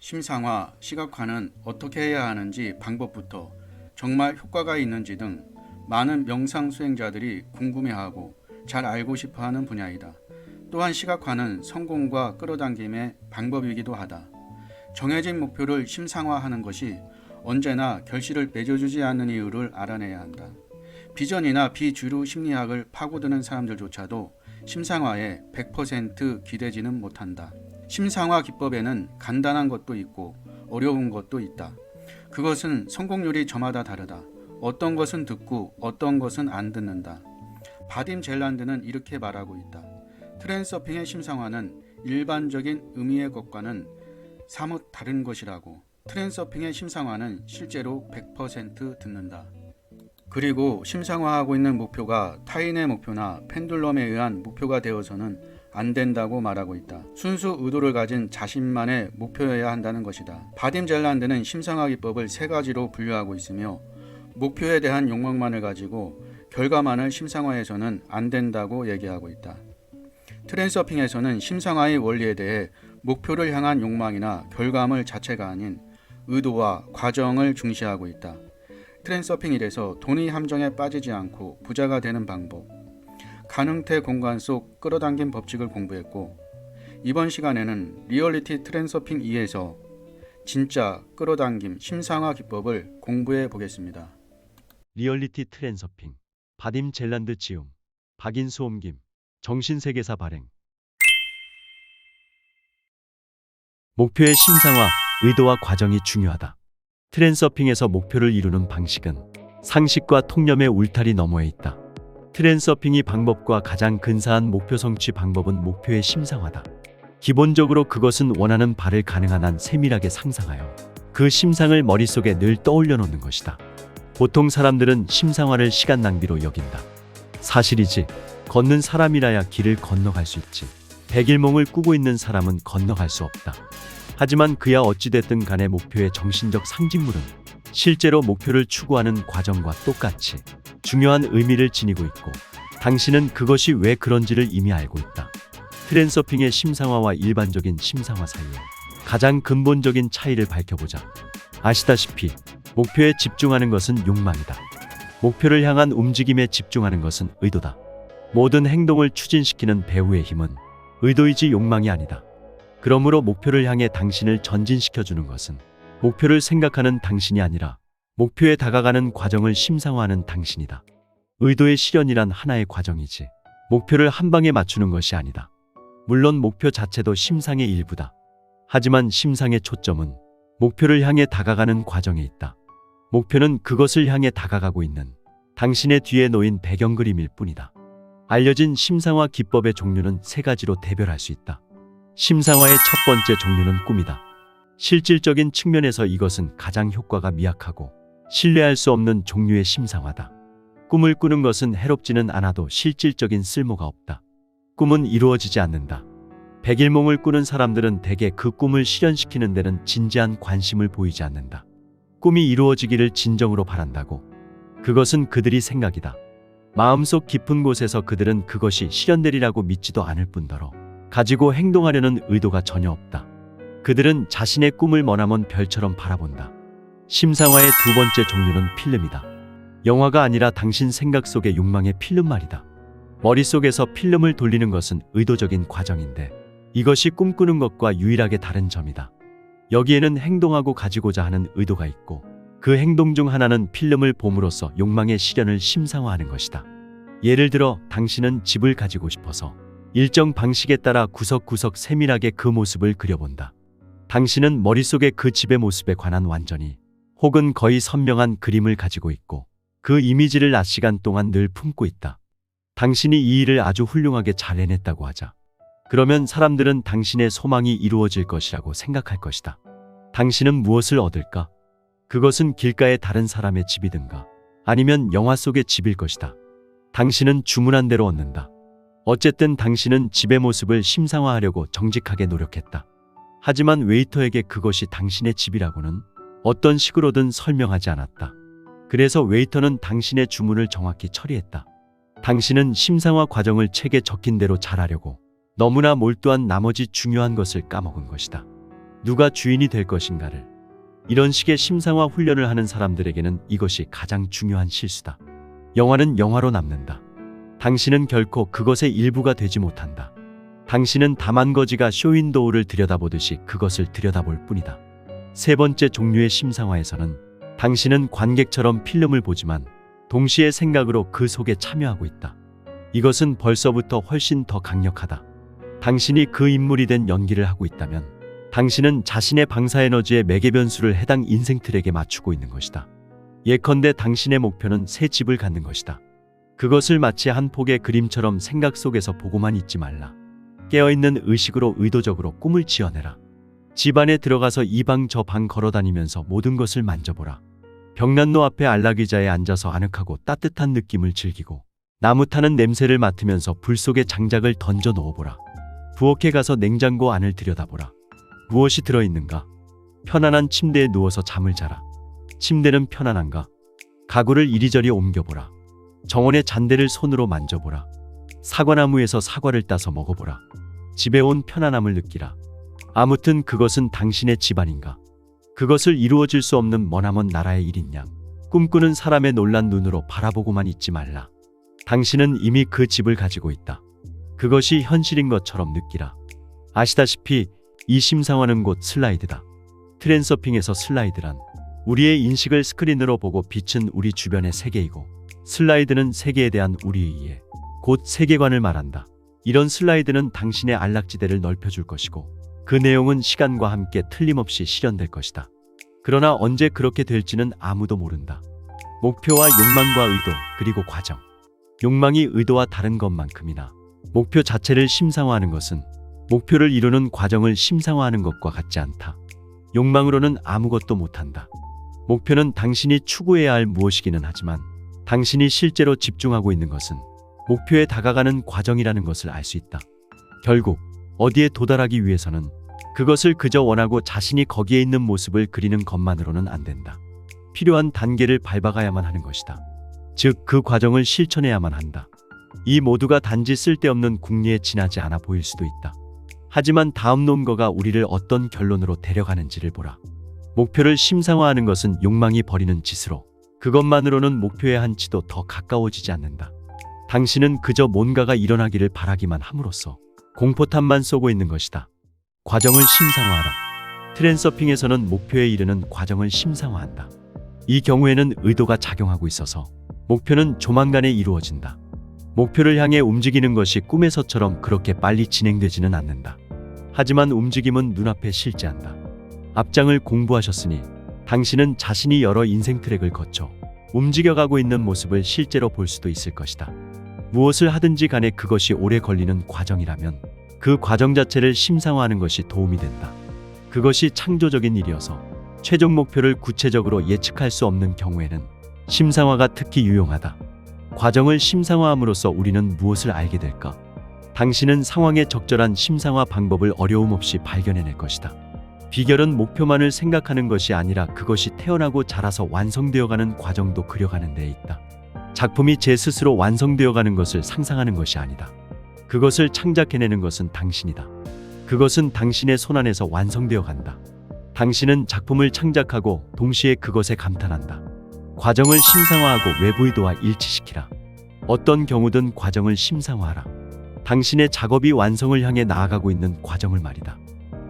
심상화, 시각화는 어떻게 해야 하는지 방법부터 정말 효과가 있는지 등 많은 명상 수행자들이 궁금해하고 잘 알고 싶어하는 분야이다. 또한 시각화는 성공과 끌어당김의 방법이기도 하다. 정해진 목표를 심상화하는 것이 언제나 결실을 맺어주지 않는 이유를 알아내야 한다. 비전이나 비주류 심리학을 파고드는 사람들조차도 심상화에 100% 기대지는 못한다. 심상화 기법에는 간단한 것도 있고 어려운 것도 있다. 그것은 성공률이 저마다 다르다. 어떤 것은 듣고 어떤 것은 안 듣는다. 바딤 젤란드는 이렇게 말하고 있다. 트렌서핑의 심상화는 일반적인 의미의 것과는 사뭇 다른 것이라고. 트렌서핑의 심상화는 실제로 100% 듣는다. 그리고 심상화하고 있는 목표가 타인의 목표나 펜듈럼에 의한 목표가 되어서는 안 된다고 말하고 있다. 순수 의도를 가진 자신만의 목표여야 한다는 것이다. 바딤 젤란드는 심상화 기법을 세 가지로 분류하고 있으며 목표에 대한 욕망만을 가지고 결과만을 심상화해서는 안 된다고 얘기하고 있다. 트렌서핑에서는 심상화의 원리에 대해 목표를 향한 욕망이나 결과물 자체가 아닌 의도와 과정을 중시하고 있다. 트렌서핑 1에서 돈의 함정에 빠지지 않고 부자가 되는 방법, 가능태 공간 속 끌어당김 법칙을 공부했고, 이번 시간에는 리얼리티 트렌서핑 2에서 진짜 끌어당김 심상화 기법을 공부해 보겠습니다. 리얼리티 트랜서핑, 바딤 젤란드 지음, 박인수 옮김, 정신세계사 발행. 목표의 심상화, 의도와 과정이 중요하다. 트랜서핑에서 목표를 이루는 방식은 상식과 통념의 울타리 너머에 있다. 트랜서핑이 방법과 가장 근사한 목표 성취 방법은 목표의 심상화다. 기본적으로 그것은 원하는 바를 가능한 한 세밀하게 상상하여 그 심상을 머릿속에 늘 떠올려 놓는 것이다. 보통 사람들은 심상화를 시간 낭비로 여긴다. 사실이지. 걷는 사람이라야 길을 건너갈 수 있지. 백일몽을 꾸고 있는 사람은 건너갈 수 없다. 하지만 그야 어찌됐든 간에 목표의 정신적 상징물은 실제로 목표를 추구하는 과정과 똑같이 중요한 의미를 지니고 있고, 당신은 그것이 왜 그런지를 이미 알고 있다. 트랜서핑의 심상화와 일반적인 심상화 사이에 가장 근본적인 차이를 밝혀보자. 아시다시피 목표에 집중하는 것은 욕망이다. 목표를 향한 움직임에 집중하는 것은 의도다. 모든 행동을 추진시키는 배후의 힘은 의도이지 욕망이 아니다. 그러므로 목표를 향해 당신을 전진시켜주는 것은 목표를 생각하는 당신이 아니라 목표에 다가가는 과정을 심상화하는 당신이다. 의도의 실현이란 하나의 과정이지 목표를 한 방에 맞추는 것이 아니다. 물론 목표 자체도 심상의 일부다. 하지만 심상의 초점은 목표를 향해 다가가는 과정에 있다. 목표는 그것을 향해 다가가고 있는 당신의 뒤에 놓인 배경 그림일 뿐이다. 알려진 심상화 기법의 종류는 세 가지로 대별할 수 있다. 심상화의 첫 번째 종류는 꿈이다. 실질적인 측면에서 이것은 가장 효과가 미약하고 신뢰할 수 없는 종류의 심상화다. 꿈을 꾸는 것은 해롭지는 않아도 실질적인 쓸모가 없다. 꿈은 이루어지지 않는다. 백일몽을 꾸는 사람들은 대개 그 꿈을 실현시키는 데는 진지한 관심을 보이지 않는다. 꿈이 이루어지기를 진정으로 바란다고. 그것은 그들이 생각이다. 마음속 깊은 곳에서 그들은 그것이 실현되리라고 믿지도 않을 뿐더러 가지고 행동하려는 의도가 전혀 없다. 그들은 자신의 꿈을 머나먼 별처럼 바라본다. 심상화의 두 번째 종류는 필름이다. 영화가 아니라 당신 생각 속의 욕망의 필름 말이다. 머릿속에서 필름을 돌리는 것은 의도적인 과정인데 이것이 꿈꾸는 것과 유일하게 다른 점이다. 여기에는 행동하고 가지고자 하는 의도가 있고 그 행동 중 하나는 필름을 봄으로써 욕망의 실현을 심상화하는 것이다. 예를 들어 당신은 집을 가지고 싶어서 일정 방식에 따라 구석구석 세밀하게 그 모습을 그려본다. 당신은 머릿속에 그 집의 모습에 관한 완전히 혹은 거의 선명한 그림을 가지고 있고 그 이미지를 낮 시간 동안 늘 품고 있다. 당신이 이 일을 아주 훌륭하게 잘 해냈다고 하자. 그러면 사람들은 당신의 소망이 이루어질 것이라고 생각할 것이다. 당신은 무엇을 얻을까? 그것은 길가의 다른 사람의 집이든가 아니면 영화 속의 집일 것이다. 당신은 주문한 대로 얻는다. 어쨌든 당신은 집의 모습을 심상화하려고 정직하게 노력했다. 하지만 웨이터에게 그것이 당신의 집이라고는 어떤 식으로든 설명하지 않았다. 그래서 웨이터는 당신의 주문을 정확히 처리했다. 당신은 심상화 과정을 책에 적힌 대로 잘하려고 너무나 몰두한 나머지 중요한 것을 까먹은 것이다. 누가 주인이 될 것인가를. 이런 식의 심상화 훈련을 하는 사람들에게는 이것이 가장 중요한 실수다. 영화는 영화로 남는다. 당신은 결코 그것의 일부가 되지 못한다. 당신은 다만 거지가 쇼윈도우를 들여다보듯이 그것을 들여다볼 뿐이다. 세 번째 종류의 심상화에서는 당신은 관객처럼 필름을 보지만 동시에 생각으로 그 속에 참여하고 있다. 이것은 벌써부터 훨씬 더 강력하다. 당신이 그 인물이 된 연기를 하고 있다면 당신은 자신의 방사에너지의 매개변수를 해당 인생 틀에게 맞추고 있는 것이다. 예컨대 당신의 목표는 새 집을 갖는 것이다. 그것을 마치 한 폭의 그림처럼 생각 속에서 보고만 있지 말라. 깨어있는 의식으로 의도적으로 꿈을 지어내라. 집 안에 들어가서 이 방 저 방 걸어다니면서 모든 것을 만져보라. 벽난로 앞에 안락의자에 앉아서 아늑하고 따뜻한 느낌을 즐기고 나무 타는 냄새를 맡으면서 불 속에 장작을 던져 넣어보라. 부엌에 가서 냉장고 안을 들여다보라. 무엇이 들어있는가? 편안한 침대에 누워서 잠을 자라. 침대는 편안한가? 가구를 이리저리 옮겨보라. 정원의 잔대를 손으로 만져보라. 사과나무에서 사과를 따서 먹어보라. 집에 온 편안함을 느끼라. 아무튼 그것은 당신의 집안인가? 그것을 이루어질 수 없는 머나먼 나라의 일인 양 꿈꾸는 사람의 놀란 눈으로 바라보고만 있지 말라. 당신은 이미 그 집을 가지고 있다. 그것이 현실인 것처럼 느끼라. 아시다시피 이 심상화는 곧 슬라이드다. 트랜서핑에서 슬라이드란 우리의 인식을 스크린으로 보고 비춘 우리 주변의 세계이고, 슬라이드는 세계에 대한 우리의 이해, 곧 세계관을 말한다. 이런 슬라이드는 당신의 안락지대를 넓혀줄 것이고 그 내용은 시간과 함께 틀림없이 실현될 것이다. 그러나 언제 그렇게 될지는 아무도 모른다. 목표와 욕망과 의도, 그리고 과정. 욕망이 의도와 다른 것만큼이나 목표 자체를 심상화하는 것은 목표를 이루는 과정을 심상화하는 것과 같지 않다. 욕망으로는 아무것도 못한다. 목표는 당신이 추구해야 할 무엇이기는 하지만 당신이 실제로 집중하고 있는 것은 목표에 다가가는 과정이라는 것을 알 수 있다. 결국 어디에 도달하기 위해서는 그것을 그저 원하고 자신이 거기에 있는 모습을 그리는 것만으로는 안 된다. 필요한 단계를 밟아가야만 하는 것이다. 즉, 그 과정을 실천해야만 한다. 이 모두가 단지 쓸데없는 궁리에 지나지 않아 보일 수도 있다. 하지만 다음 논거가 우리를 어떤 결론으로 데려가는지를 보라. 목표를 심상화하는 것은 욕망이 벌이는 짓으로 그것만으로는 목표에 한치도 더 가까워지지 않는다. 당신은 그저 뭔가가 일어나기를 바라기만 함으로써 공포탄만 쏘고 있는 것이다. 과정을 심상화하라. 트랜서핑에서는 목표에 이르는 과정을 심상화한다. 이 경우에는 의도가 작용하고 있어서 목표는 조만간에 이루어진다. 목표를 향해 움직이는 것이 꿈에서처럼 그렇게 빨리 진행되지는 않는다. 하지만 움직임은 눈앞에 실제한다. 앞장을 공부하셨으니 당신은 자신이 여러 인생 트랙을 거쳐 움직여가고 있는 모습을 실제로 볼 수도 있을 것이다. 무엇을 하든지 간에 그것이 오래 걸리는 과정이라면 그 과정 자체를 심상화하는 것이 도움이 된다. 그것이 창조적인 일이어서 최종 목표를 구체적으로 예측할 수 없는 경우에는 심상화가 특히 유용하다. 과정을 심상화함으로써 우리는 무엇을 알게 될까? 당신은 상황에 적절한 심상화 방법을 어려움 없이 발견해낼 것이다. 비결은 목표만을 생각하는 것이 아니라 그것이 태어나고 자라서 완성되어가는 과정도 그려가는 데 있다. 작품이 제 스스로 완성되어가는 것을 상상하는 것이 아니다. 그것을 창작해내는 것은 당신이다. 그것은 당신의 손안에서 완성되어 간다. 당신은 작품을 창작하고 동시에 그것에 감탄한다. 과정을 심상화하고 외부 의도와 일치시키라. 어떤 경우든 과정을 심상화하라. 당신의 작업이 완성을 향해 나아가고 있는 과정을 말이다.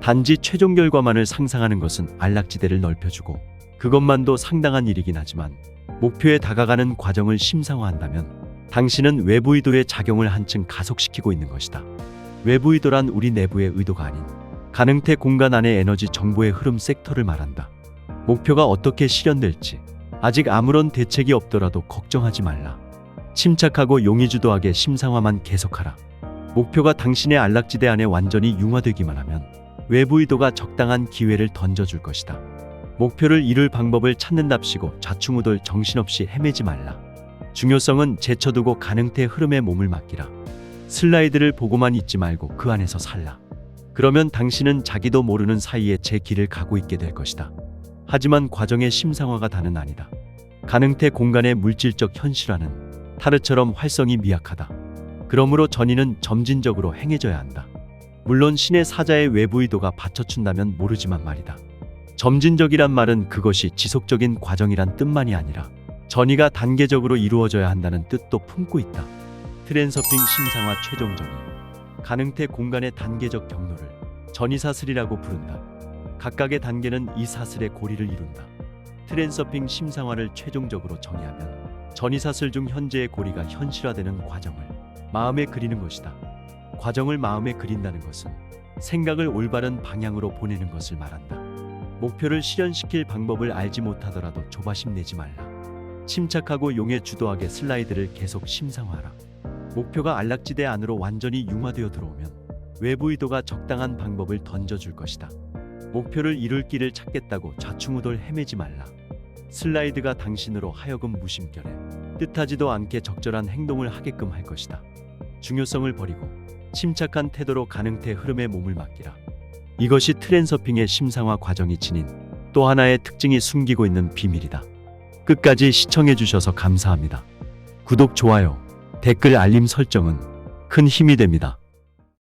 단지 최종 결과만을 상상하는 것은 안락지대를 넓혀주고 그것만도 상당한 일이긴 하지만 목표에 다가가는 과정을 심상화한다면 당신은 외부 의도의 작용을 한층 가속시키고 있는 것이다. 외부 의도란 우리 내부의 의도가 아닌 가능태 공간 안의 에너지 정보의 흐름 섹터를 말한다. 목표가 어떻게 실현될지 아직 아무런 대책이 없더라도 걱정하지 말라. 침착하고 용의주도하게 심상화만 계속하라. 목표가 당신의 안락지대 안에 완전히 융화되기만 하면 외부 의도가 적당한 기회를 던져줄 것이다. 목표를 이룰 방법을 찾는답시고 좌충우돌 정신없이 헤매지 말라. 중요성은 제쳐두고 가능태 흐름에 몸을 맡기라. 슬라이드를 보고만 있지 말고 그 안에서 살라. 그러면 당신은 자기도 모르는 사이에 제 길을 가고 있게 될 것이다. 하지만 과정의 심상화가 다는 아니다. 가능태 공간의 물질적 현실화는 타르처럼 활성이 미약하다. 그러므로 전이는 점진적으로 행해져야 한다. 물론 신의 사자의 외부 의도가 받쳐준다면 모르지만 말이다. 점진적이란 말은 그것이 지속적인 과정이란 뜻만이 아니라 전이가 단계적으로 이루어져야 한다는 뜻도 품고 있다. 트랜서핑 심상화 최종 정의. 가능태 공간의 단계적 경로를 전이사슬이라고 부른다. 각각의 단계는 이 사슬의 고리를 이룬다. 트랜서핑 심상화를 최종적으로 정의하면 전이사슬 중 현재의 고리가 현실화되는 과정을 마음에 그리는 것이다. 과정을 마음에 그린다는 것은 생각을 올바른 방향으로 보내는 것을 말한다. 목표를 실현시킬 방법을 알지 못하더라도 조바심 내지 말라. 침착하고 용에 주도하게 슬라이드를 계속 심상화하라. 목표가 안락지대 안으로 완전히 융화되어 들어오면 외부 의도가 적당한 방법을 던져줄 것이다. 목표를 이룰 길을 찾겠다고 좌충우돌 헤매지 말라. 슬라이드가 당신으로 하여금 무심결에 뜻하지도 않게 적절한 행동을 하게끔 할 것이다. 중요성을 버리고 침착한 태도로 가능태 흐름에 몸을 맡기라. 이것이 트랜서핑의 심상화 과정이 지닌 또 하나의 특징이 숨기고 있는 비밀이다. 끝까지 시청해 주셔서 감사합니다. 구독, 좋아요, 댓글, 알림 설정은 큰 힘이 됩니다.